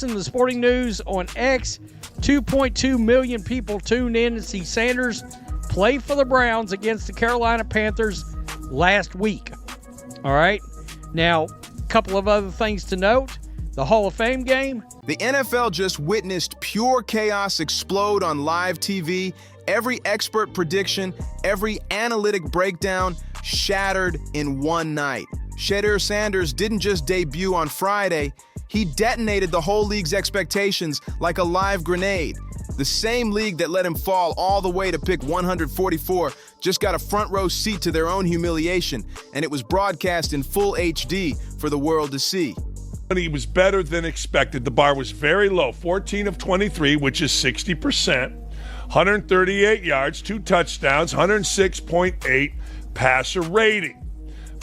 In the sporting news on X, 2.2 million people tuned in to see Sanders play for the Browns against the Carolina Panthers last week. All right. Now, a couple of other things to note. The Hall of Fame game. The NFL just witnessed pure chaos explode on live TV. Every expert prediction, every analytic breakdown shattered in one night. Shedeur Sanders didn't just debut on Friday. He detonated the whole league's expectations like a live grenade. The same league that let him fall all the way to pick 144 just got a front row seat to their own humiliation, and it was broadcast in full HD for the world to see. He was better than expected. The bar was very low, 14 of 23, which is 60%, 138 yards, 2 touchdowns, 106.8 passer rating.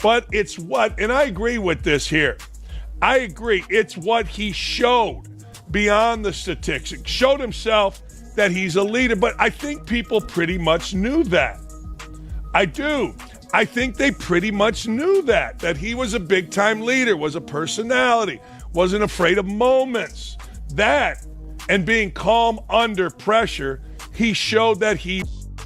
But it's what, and I agree with this here, I agree. It's what he showed beyond the statistics. Showed himself that he's a leader, but I think people pretty much knew that. I do. I think they pretty much knew that he was a big-time leader, was a personality, wasn't afraid of moments. That, and being calm under pressure, he showed that he...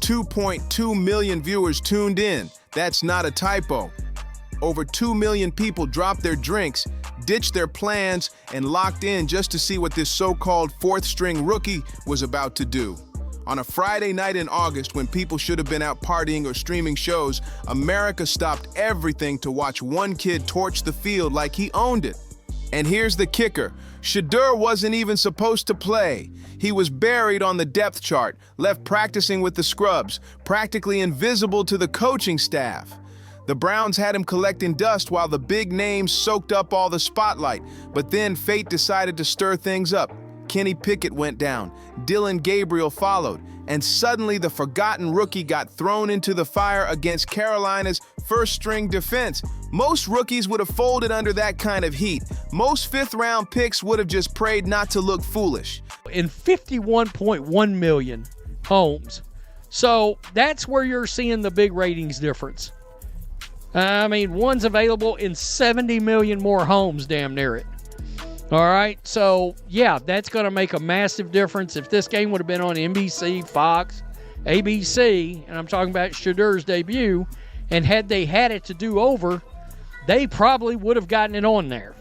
2.2 million viewers tuned in. That's not a typo. Over 2 million people dropped their drinks, ditched their plans, and locked in just to see what this so-called fourth-string rookie was about to do. On a Friday night in August, when people should have been out partying or streaming shows, America stopped everything to watch one kid torch the field like he owned it. And here's the kicker. Shedeur wasn't even supposed to play. He was buried on the depth chart, left practicing with the scrubs, practically invisible to the coaching staff. The Browns had him collecting dust while the big names soaked up all the spotlight, but then fate decided to stir things up. Kenny Pickett went down, Dylan Gabriel followed, and suddenly the forgotten rookie got thrown into the fire against Carolina's first-string defense. Most rookies would have folded under that kind of heat. Most fifth-round picks would have just prayed not to look foolish. In 51.1 million homes. So that's where you're seeing the big ratings difference. I mean, one's available in 70 million more homes, damn near it. All right, so yeah, that's going to make a massive difference. If this game would have been on NBC, Fox, ABC, and I'm talking about Shedeur's debut, and had they had it to do over, they probably would have gotten it on there.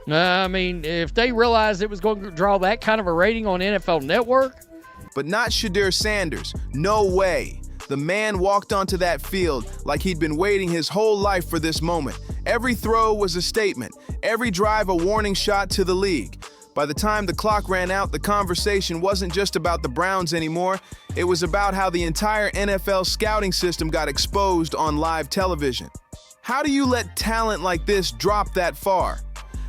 I mean, if they realized it was going to draw that kind of a rating on NFL Network. But not Shedeur Sanders. No way. The man walked onto that field like he'd been waiting his whole life for this moment. Every throw was a statement, every drive a warning shot to the league. By the time the clock ran out, the conversation wasn't just about the Browns anymore. It was about how the entire NFL scouting system got exposed on live television. How do you let talent like this drop that far?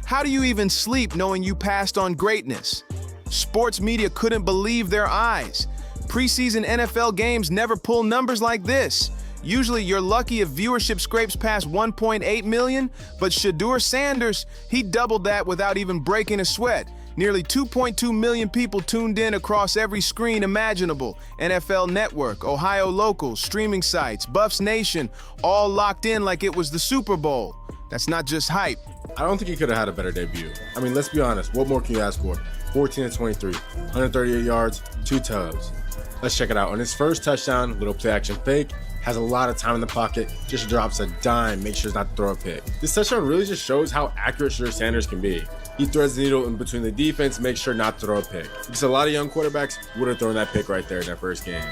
How do you even sleep knowing you passed on greatness? Sports media couldn't believe their eyes. Preseason NFL games never pull numbers like this. Usually you're lucky if viewership scrapes past 1.8 million, but Shedeur Sanders, he doubled that without even breaking a sweat. Nearly 2.2 million people tuned in across every screen imaginable. NFL Network, Ohio Locals, streaming sites, Buffs Nation, all locked in like it was the Super Bowl. That's not just hype. I don't think he could have had a better debut. I mean, let's be honest. What more can you ask for? 14 of 23, 138 yards, 2 tubs. Let's check it out. On his first touchdown, little play action fake, has a lot of time in the pocket, just drops a dime, makes sure not to throw a pick. This touchdown really just shows how accurate Shedeur Sanders can be. He threads the needle in between the defense, makes sure not to throw a pick. Because a lot of young quarterbacks would have thrown that pick right there in that first game.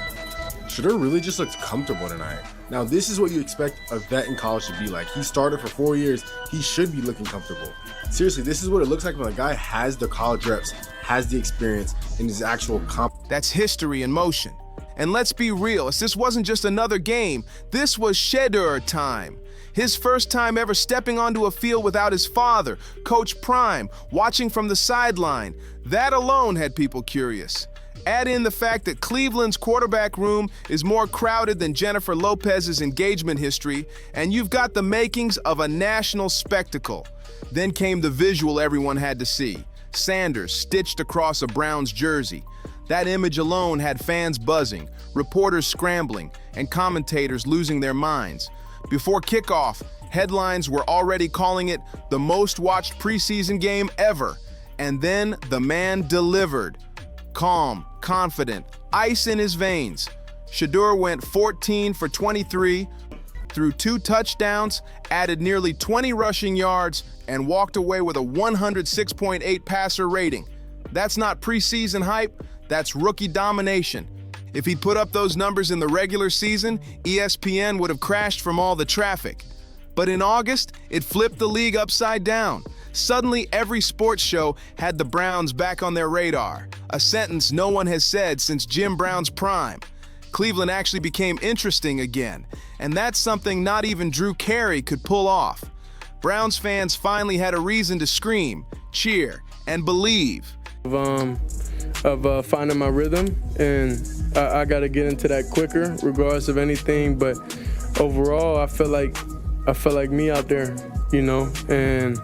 Shedeur really just looked comfortable tonight. Now, this is what you expect a vet in college to be like. He started for 4 years. He should be looking comfortable. Seriously, this is what it looks like when a guy has the college reps, has the experience, and is actual That's history in motion. And let's be real, this wasn't just another game. This was Shedeur time. His first time ever stepping onto a field without his father, Coach Prime, watching from the sideline. That alone had people curious. Add in the fact that Cleveland's quarterback room is more crowded than Jennifer Lopez's engagement history, and you've got the makings of a national spectacle. Then came the visual everyone had to see. Sanders stitched across a Browns jersey. That image alone had fans buzzing, reporters scrambling, and commentators losing their minds. Before kickoff, headlines were already calling it the most watched preseason game ever. And then the man delivered. Calm, confident, ice in his veins. Shedeur went 14 for 23, threw 2 touchdowns, added nearly 20 rushing yards, and walked away with a 106.8 passer rating. That's not preseason hype, that's rookie domination. If he'd put up those numbers in the regular season, ESPN would have crashed from all the traffic. But in August, it flipped the league upside down. Suddenly, every sports show had the Browns back on their radar, a sentence no one has said since Jim Brown's prime. Cleveland actually became interesting again, and that's something not even Drew Carey could pull off. Browns fans finally had a reason to scream, cheer, and believe. Of finding my rhythm, and I got to get into that quicker, regardless of anything. But overall, I felt like me out there, you know, and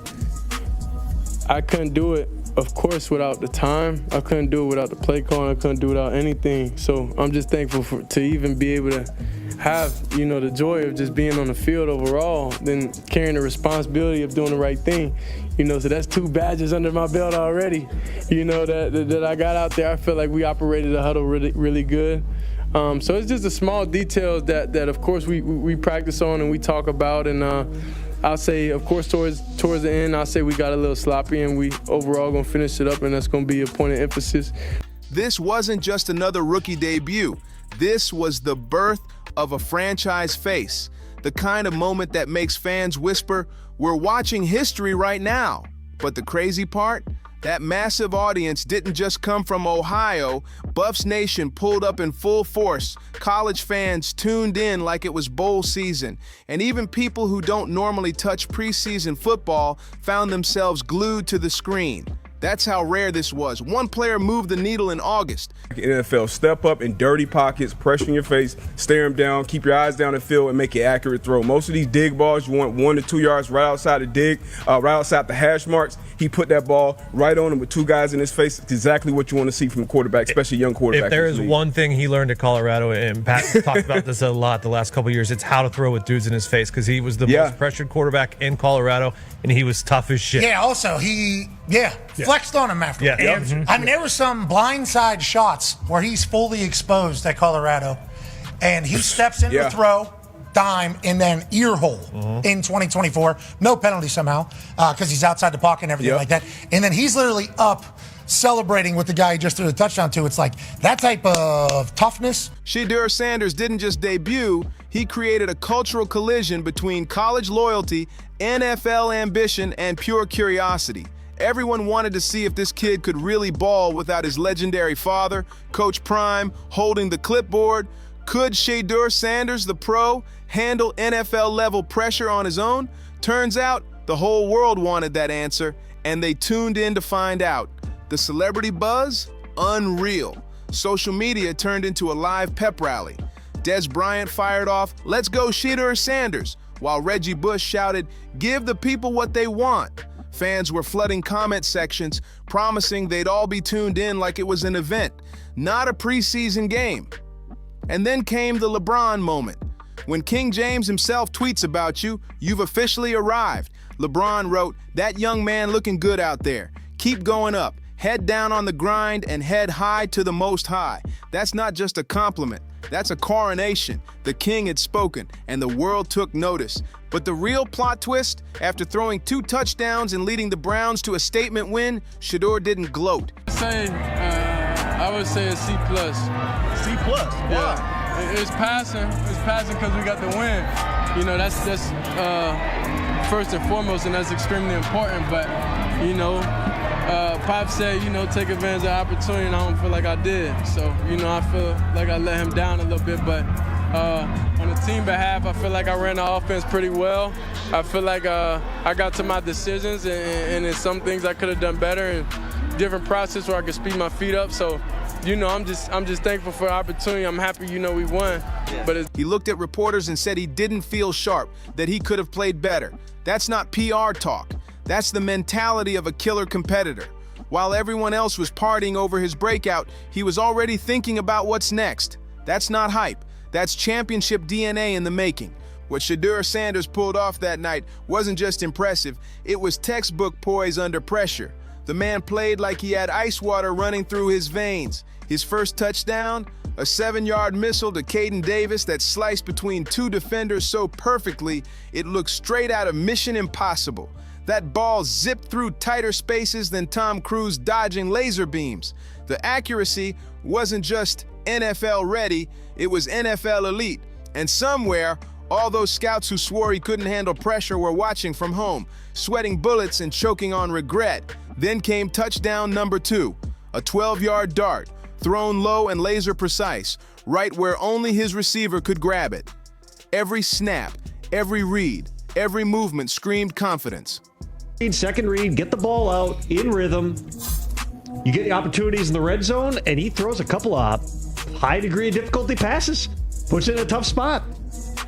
I couldn't do it, of course, without the time. I couldn't do it without the play call. I couldn't do it without anything. So I'm just thankful to even be able to have, you know, the joy of just being on the field overall, then carrying the responsibility of doing the right thing. You know, so that's 2 badges under my belt already, you know, that I got out there. I feel like we operated the huddle really, really good. So it's just the small details that of course, we practice on and we talk about. And I'll say, of course, towards the end, I'll say we got a little sloppy and we overall going to finish it up, and that's going to be a point of emphasis. This wasn't just another rookie debut. This was the birth of a franchise face, the kind of moment that makes fans whisper, "We're watching history right now." But the crazy part? That massive audience didn't just come from Ohio. Buffs Nation pulled up in full force. College fans tuned in like it was bowl season. And even people who don't normally touch preseason football found themselves glued to the screen. That's how rare this was. One player moved the needle in August. NFL, step up in dirty pockets, pressure in your face, stare him down, keep your eyes down the field, and make an accurate throw. Most of these dig balls, you want 1 to 2 yards right outside the dig, right outside the hash marks. He put that ball right on him with 2 guys in his face. It's exactly what you want to see from a quarterback, especially a young quarterback. If there is one thing he learned at Colorado, and Pat talked about this a lot the last couple of years, it's how to throw with dudes in his face, because he was the most pressured quarterback in Colorado, and he was tough as shit. Yeah, also, he flexed on him after. Yeah. I mean, there were some blindside shots where he's fully exposed at Colorado, and he steps in the throw, dime, and then ear hole in 2024. No penalty somehow, because he's outside the pocket and everything like that. And then he's literally up celebrating with the guy he just threw the touchdown to. It's like that type of toughness. Shedeur Sanders didn't just debut, he created a cultural collision between college loyalty, NFL ambition, and pure curiosity. Everyone wanted to see if this kid could really ball without his legendary father, Coach Prime, holding the clipboard. Could Shedeur Sanders, the pro, handle NFL-level pressure on his own? Turns out, the whole world wanted that answer, and they tuned in to find out. The celebrity buzz? Unreal. Social media turned into a live pep rally. Des Bryant fired off, "Let's go Shedeur Sanders," while Reggie Bush shouted, "Give the people what they want." Fans were flooding comment sections, promising they'd all be tuned in like it was an event, not a preseason game. And then came the LeBron moment. When King James himself tweets about you, you've officially arrived. LeBron wrote, "That young man looking good out there. Keep going up. Head down on the grind and head high to the Most High." That's not just a compliment. That's a coronation. The king had spoken, and the world took notice. But the real plot twist, after throwing 2 touchdowns and leading the Browns to a statement win, Shedeur didn't gloat. I would say a C+. C+? Yeah. It's passing. It's passing because we got the win. You know, that's first and foremost, and that's extremely important. But, you know, Pop said, you know, take advantage of the opportunity, and I don't feel like I did. So, you know, I feel like I let him down a little bit. But on the team behalf, I feel like I ran the offense pretty well. I feel like I got to my decisions, and in some things I could have done better, and different process where I could speed my feet up. So, you know, I'm just thankful for the opportunity. I'm happy, you know, we won. But he looked at reporters and said he didn't feel sharp, that he could have played better. That's not PR talk. That's the mentality of a killer competitor. While everyone else was partying over his breakout, he was already thinking about what's next. That's not hype. That's championship DNA in the making. What Shedeur Sanders pulled off that night wasn't just impressive, it was textbook poise under pressure. The man played like he had ice water running through his veins. His first touchdown, a 7-yard missile to Caden Davis that sliced between two defenders so perfectly it looked straight out of Mission Impossible. That ball zipped through tighter spaces than Tom Cruise dodging laser beams. The accuracy wasn't just NFL ready, it was NFL elite. And somewhere, all those scouts who swore he couldn't handle pressure were watching from home, sweating bullets and choking on regret. Then came touchdown number 2, a 12-yard dart, thrown low and laser precise, right where only his receiver could grab it. Every snap, every read, every movement screamed confidence. Second read, get the ball out in rhythm. You get the opportunities in the red zone, and he throws a couple of high degree of difficulty passes, puts it in a tough spot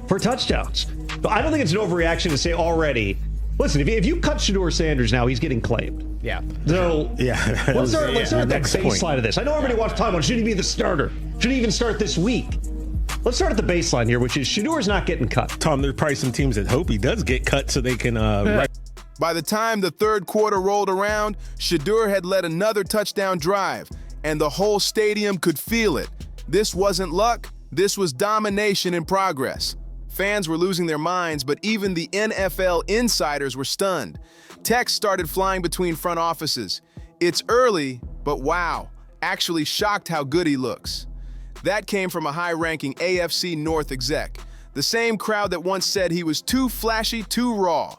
for touchdowns. But I don't think it's an overreaction to say already, listen, if you cut Shedeur Sanders now, he's getting claimed. Yeah. So let's start at the baseline point of this. I know everybody wants to talk about, should he be the starter? Should he even start this week? Let's start at the baseline here, which is Shedeur's not getting cut. Tom, there's probably some teams that hope he does get cut so they can By the time the third quarter rolled around, Shedeur had led another touchdown drive, and the whole stadium could feel it. This wasn't luck, this was domination in progress. Fans were losing their minds, but even the NFL insiders were stunned. Texts started flying between front offices. It's early, but wow, actually shocked how good he looks. That came from a high-ranking AFC North exec, the same crowd that once said he was too flashy, too raw.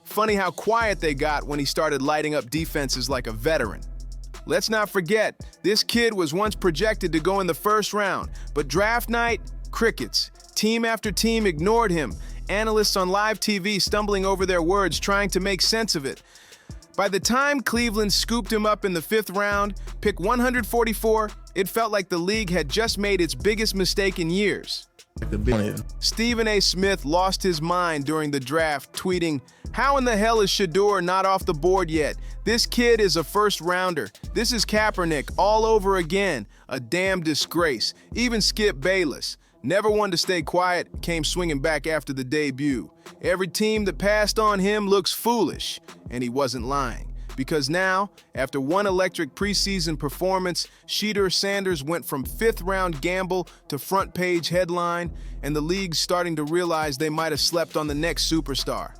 Funny how quiet they got when he started lighting up defenses like a veteran. Let's not forget, this kid was once projected to go in the first round, but draft night, crickets. Team after team ignored him, analysts on live TV stumbling over their words trying to make sense of it. By the time Cleveland scooped him up in the 5th round, pick 144, it felt like the league had just made its biggest mistake in years. Stephen A. Smith lost his mind during the draft, tweeting, "How in the hell is Shedeur not off the board yet? This kid is a first rounder. This is Kaepernick all over again. A damn disgrace." Even Skip Bayless, never one to stay quiet, came swinging back after the debut. Every team that passed on him looks foolish, and he wasn't lying. Because now, after one electric preseason performance, Shedeur Sanders went from 5th-round gamble to front-page headline, and the league's starting to realize they might have slept on the next superstar.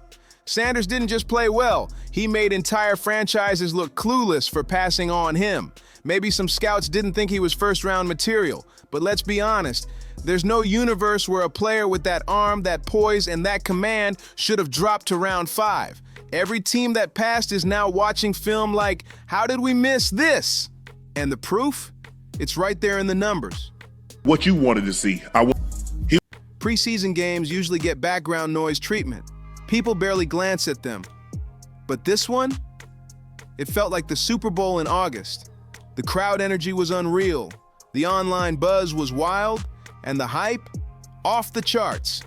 Sanders didn't just play well, he made entire franchises look clueless for passing on him. Maybe some scouts didn't think he was first-round material, but let's be honest, there's no universe where a player with that arm, that poise, and that command should have dropped to round 5. Every team that passed is now watching film like, how did we miss this? And the proof? It's right there in the numbers. What you wanted to see. Preseason games usually get background noise treatment. People barely glance at them. But this one? It felt like the Super Bowl in August. The crowd energy was unreal, the online buzz was wild, and the hype? Off the charts.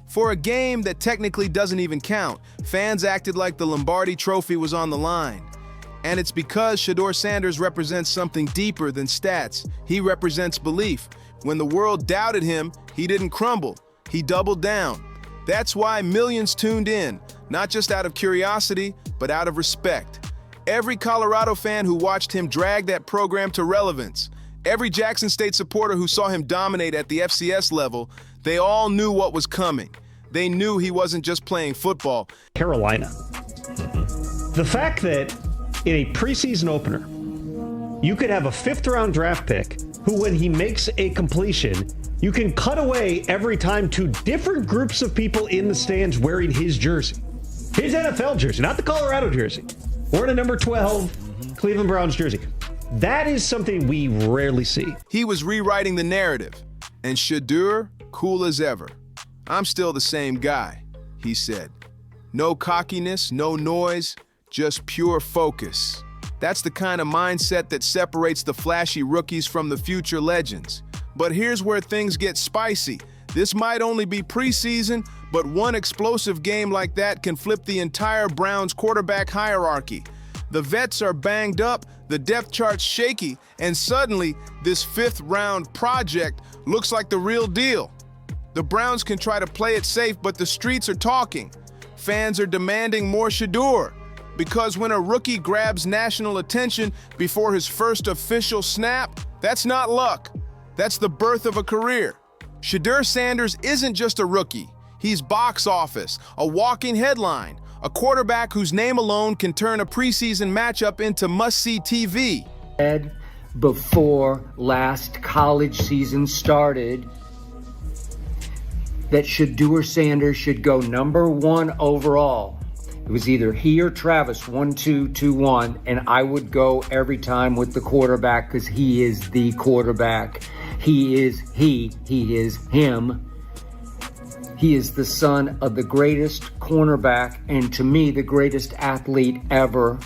For a game that technically doesn't even count, fans acted like the Lombardi Trophy was on the line. And it's because Shedeur Sanders represents something deeper than stats. He represents belief. When the world doubted him, he didn't crumble. He doubled down. That's why millions tuned in, not just out of curiosity, but out of respect. Every Colorado fan who watched him drag that program to relevance, every Jackson State supporter who saw him dominate at the FCS level, they all knew what was coming. They knew he wasn't just playing football. Carolina. The fact that in a preseason opener, you could have a 5th-round draft pick who, when he makes a completion, you can cut away every time to different groups of people in the stands wearing his jersey. His NFL jersey, not the Colorado jersey. Wearing a number 12 Cleveland Browns jersey. That is something we rarely see. He was rewriting the narrative, and Shedeur, cool as ever. "I'm still the same guy," he said. No cockiness, no noise, just pure focus. That's the kind of mindset that separates the flashy rookies from the future legends. But here's where things get spicy. This might only be preseason, but one explosive game like that can flip the entire Browns quarterback hierarchy. The vets are banged up, the depth chart's shaky, and suddenly this 5th-round project looks like the real deal. The Browns can try to play it safe, but the streets are talking. Fans are demanding more Shedeur. Because when a rookie grabs national attention before his first official snap, that's not luck. That's the birth of a career. Shedeur Sanders isn't just a rookie. He's box office, a walking headline, a quarterback whose name alone can turn a preseason matchup into must-see TV. Before last college season started, that Shedeur Sanders should go #1 overall. It was either he or Travis, 1, 2, 2, 1, and I would go every time with the quarterback because he is the quarterback. He is him. He is the son of the greatest cornerback and, to me, the greatest athlete ever.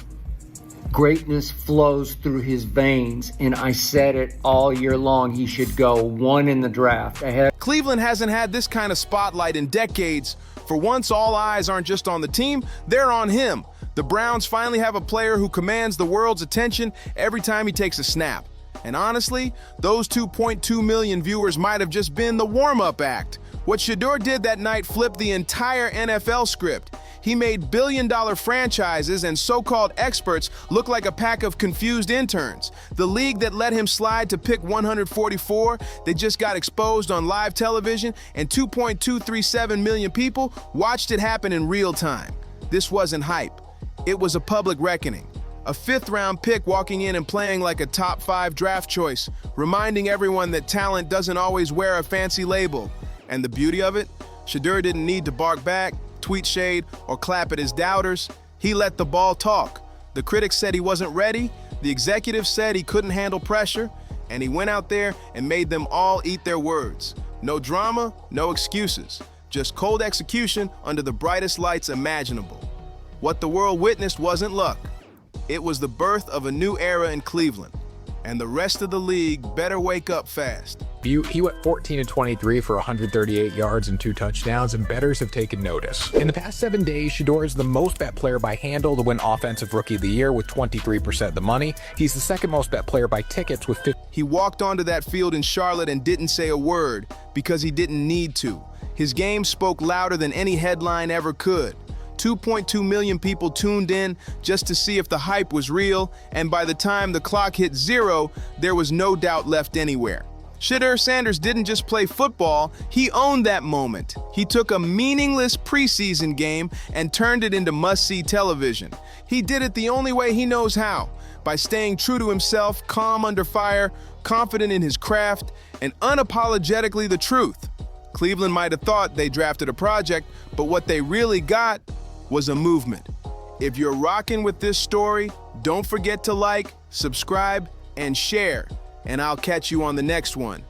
Greatness flows through his veins, and I said it all year long. He should go 1 in the draft. Cleveland hasn't had this kind of spotlight in decades. For once, all eyes aren't just on the team, they're on him. The Browns finally have a player who commands the world's attention every time he takes a snap. And honestly, those 2.2 million viewers might have just been the warm-up act. What Shedeur did that night flipped the entire NFL script. He made billion-dollar franchises and so-called experts look like a pack of confused interns. The league that let him slide to pick 144, they just got exposed on live television, and 2.237 million people watched it happen in real time. This wasn't hype. It was a public reckoning. A 5th-round pick walking in and playing like a top 5 draft choice, reminding everyone that talent doesn't always wear a fancy label. And the beauty of it? Shedeur didn't need to bark back, tweet shade, or clap at his doubters. He let the ball talk. The critics said he wasn't ready, the executives said he couldn't handle pressure, and he went out there and made them all eat their words. No drama, no excuses, just cold execution under the brightest lights imaginable. What the world witnessed wasn't luck. It was the birth of a new era in Cleveland, and the rest of the league better wake up fast. He went 14-23 for 138 yards and 2 touchdowns, and bettors have taken notice. In the past 7 days, Shedeur is the most bet player by handle to win Offensive Rookie of the Year with 23% of the money. He's the second most bet player by tickets with 50. He walked onto that field in Charlotte and didn't say a word because he didn't need to. His game spoke louder than any headline ever could. 2.2 million people tuned in just to see if the hype was real, and by the time the clock hit 0, there was no doubt left anywhere. Shedeur Sanders didn't just play football, he owned that moment. He took a meaningless preseason game and turned it into must-see television. He did it the only way he knows how, by staying true to himself, calm under fire, confident in his craft, and unapologetically the truth. Cleveland might have thought they drafted a project, but what they really got was a movement. If you're rocking with this story, don't forget to like, subscribe, and share. And I'll catch you on the next one.